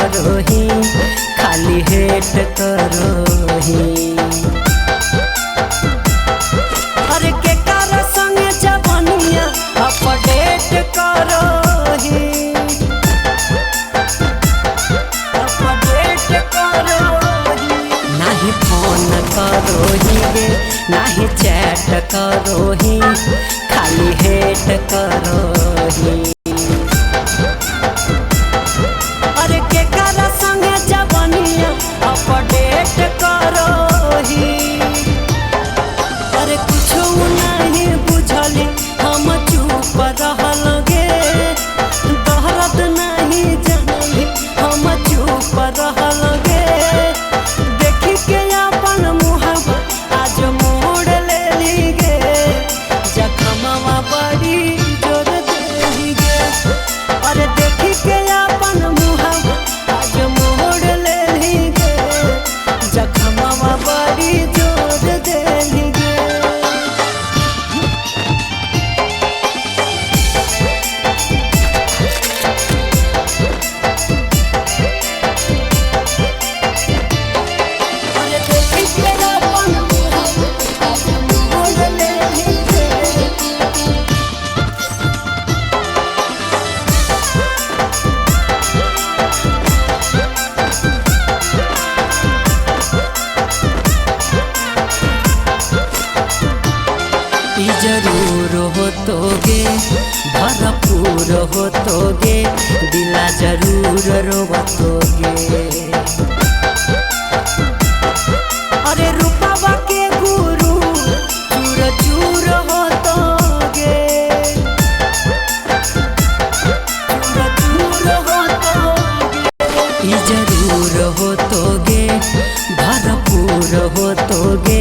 करोही खाली हेट करोही। अरे के कर संगे जवनिया अपडेट करोही, अपडेट करोही। नाही फोन करोही गे नाही चैट करोही खाली हेट करोही। अरे के कर संगे जवनिया अपडेट करोही। अरे कुछ नहीं बुझली हम चुप रहल गे, दर्द नहीं जानली हम चुप रहल गे। देखी के अपन मुहबा आज मोड़ लेली गे, जखमवा बड़ी जोर देली गे। अरे देखी के अपन मुहबा आज मोड़ लेली गे, जखमवा बड़ी जोर देली गे। अरे देखी के अपन मुहबा आज मोड़ लेली गे। जरूर हो तोगे भरपूर हो तोगे, दिला जरूर रोवतोगे। अरे रूपवा के गुरु चूर चूर हो तोगे, चूर चूर हो तोगे। जरूर हो तोगे भरपूर हो तोगे,